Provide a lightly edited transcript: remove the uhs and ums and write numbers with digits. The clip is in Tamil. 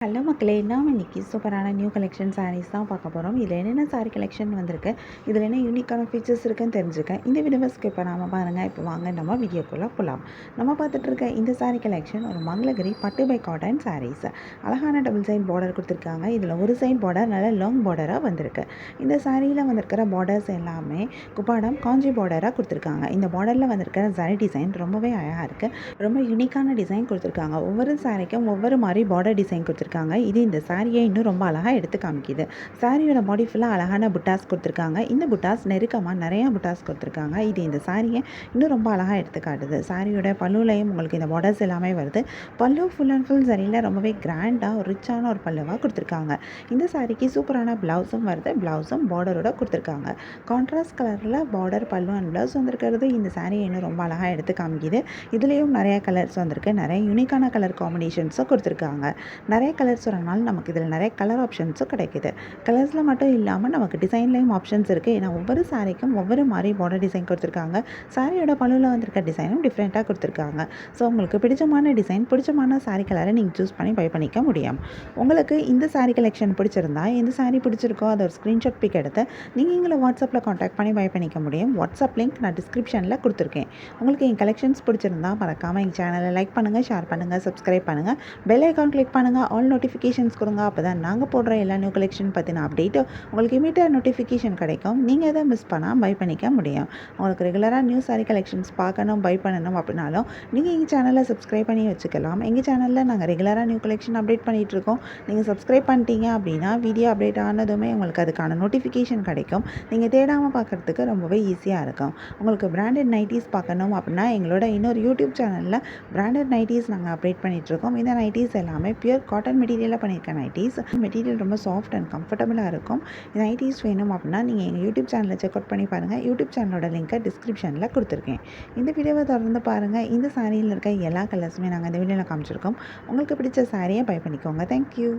ஹலோ மக்களே! நாம இன்னைக்கு சூப்பரான நியூ கலெக்ஷன் சாரீஸ் தான் பார்க்க போறோம். இதில என்னென்ன சாரி கலெக்ஷன் வந்திருக்கு, இதில என்ன யூனிக்கான ஃபீச்சர்ஸ் இருக்குன்னு தெரிஞ்சுக்க இந்த வீடியோவ ஸ்கிப் பண்ணாம பாருங்க. இப்போ வாங்க நம்ம வீடியோக்குள்ள போலாம். நம்ம பார்த்துட்டு இருக்க இந்த சாரி கலெக்ஷன் ஒரு மங்களகிரி பட்டு பை காட்டன் சாரீஸ். அழகான டபுள் சைட் பார்டர் குடுத்துருக்காங்க. இதில ஒரு சைட் பார்டர் நல்ல லாங் பார்டரா வந்திருக்கு. இந்த சாரியில வந்திருக்கிற பார்டர்ஸ் எல்லாமே குப்பாடம் காஞ்சி பார்டரா குடுத்துருக்காங்க. இந்த பார்டர்ல வந்திருக்கிற ஜரி டிசைன் ரொம்பவே அழகா இருக்கு. ரொம்ப யூனிக்கான டிசைன் குடுத்துருக்காங்க. ஒவ்வொரு சாரிக்கும் ஒவ்வொரு மாரி பார்டர் டிசைன் குடுத்துருக்காங்க. இது இந்த சாரியை இன்னும் ரொம்ப அழகா எடுத்து காமிக்குது. சாரியோட பாடி ஃபுல்லா அழகான புட்டாஸ் குடுத்துருக்காங்க. இந்த புட்டாஸ் நெருக்கமா நிறைய புட்டாஸ் குடுத்துருக்காங்க. இது இந்த சாரியை இன்னும் ரொம்ப அழகா எடுத்து காட்டுது. சாரியோட பல்லுலையும் உங்களுக்கு இந்த பார்டர்ஸ் எல்லாமே வருது. பல்லு ஃபுல் அண்ட் ஃபுல் சரியில ரொம்பவே கிராண்டா ஒரு ரிச்சான ஒரு பல்லுவா குடுத்துருக்காங்க. இந்த சாரிக்கு சூப்பரான பிளவுஸும் வருது. பிளவுஸும் பார்டரோட குடுத்துருக்காங்க. கான்ட்ராஸ்ட் கலர்ல பார்டர் பல்லு அண்ட் பிளவுஸ் வந்திருக்கிறது இந்த சாரியை இன்னும் ரொம்ப அழகா எடுத்து காமிக்குது. இதுலயும் நிறைய கலர்ஸ் வந்திருக்கு. நிறைய யூனிக்கான கலர் காம்பினேஷன்ஸும் கொடுத்துருக்காங்க. நிறைய கலர்ஸ் வரனால நமக்கு இதில் நிறைய கலர் ஆப்ஷன்ஸும் கிடைக்குது. கலர்ஸில் மட்டும் இல்லாமல் நமக்கு டிசைன்லேயும் ஆப்ஷன்ஸ் இருக்குது. ஏன்னா ஒவ்வொரு சாரிக்கும் ஒவ்வொரு மாதிரி பார்டர் டிசைன் கொடுத்துருக்காங்க. சாரியோட பல்லுவில் வந்திருக்க டிசைனும் டிஃப்ரெண்ட்டாக கொடுத்துருக்காங்க. ஸோ உங்களுக்கு பிடிச்சமான டிசைன் பிடிச்சமான சாரி கலரை நீங்கள் சூஸ் பண்ணி பை பண்ணிக்க முடியும். உங்களுக்கு இந்த சாரி கலெக்ஷன் பிடிச்சிருந்தா எந்த சாரி பிடிச்சிருக்கோ அதை ஒரு ஸ்க்ரீன்ஷாட் பிக் எடுத்து நீங்கள் எங்களை வாட்ஸ்அப்பில் காண்டாக்ட் பண்ணி பை பண்ணிக்க முடியும். வாட்ஸ்அப் லிங்க் நான் டிஸ்கிரிப்ஷனில் கொடுத்துருக்கேன். உங்களுக்கு என் கலெக்ஷன்ஸ் பிடிச்சிருந்தா மறக்காமல் எங்கள் சேனலை லைக் பண்ணுங்கள், ஷேர் பண்ணுங்கள், சப்ஸ்கிரைப் பண்ணுங்கள், பெல் ஐக்கான் கிளிக் பண்ணுங்கள், ஆல் நோட்டிஃபிகேஷன்ஸ் கொடுங்க. அப்போ தான் நாங்கள் போடுற எல்லா நியூ கலெக்ஷன் பற்றின அப்டேட்டு உங்களுக்கு இமீடியட் நோட்டிஃபிகேஷன் கிடைக்கும். நீங்கள் எதை மிஸ் பண்ணால் பை பண்ணிக்க முடியும். உங்களுக்கு ரெகுலராக நியூ சாரி கலெக்ஷன்ஸ் பார்க்கணும், பை பண்ணணும் அப்படின்னாலும் நீங்கள் எங்கள் சேனலை சப்ஸ்கிரைப் பண்ணி வச்சுக்கலாம். எங்கள் சேனலில் நாங்கள் ரெகுலராக நியூ கலெக்ஷன் அப்டேட் பண்ணிகிட்ருக்கோம். நீங்கள் சப்ஸ்கிரைப் பண்ணிட்டீங்க அப்படின்னா வீடியோ அப்டேட் ஆனதுமே உங்களுக்கு அதுக்கான நோட்டிஃபிகேஷன் கிடைக்கும். நீங்கள் தேடாமல் பார்க்குறதுக்கு ரொம்பவே ஈஸியாக இருக்கும். உங்களுக்கு பிராண்டட் நைட்டிஸ் பார்க்கணும் அப்படின்னா எங்களோட இன்னொரு யூடியூப் சேனலில் பிராண்டட் நைட்டிஸ் நாங்கள் அப்டேட் பண்ணிகிட்ருக்கோம். இந்த நைட்டிஸ் எல்லாமே பியூர் காட்டன் மெட்டீரியலில் பண்ணியிருக்க நைட்டிஸ். மெட்டீரியல் ரொம்ப சாஃப்ட் அண்ட் கம்ஃபர்டபுளாக இருக்கும். இந்த நைட்டிஸ் வேணும் அப்படின்னா நீங்கள் எங்கள் யூடியூப் சேனலை செக் அவுட் பண்ணி பாருங்கள். யூடியூப் சேனலோட லிங்க்கை டிஸ்கிரிப்ஷனில் கொடுத்துருக்கேன். இந்த வீடியோவை தொடர்ந்து பாருங்கள். இந்த சாரியில் இருக்க எல்லா கலர்ஸுமே நாங்கள் இந்த வீடியோவில் காமிச்சிருக்கோம். உங்களுக்கு பிடிச்ச சாரியை பை பண்ணிக்கோங்க. தேங்க்யூ.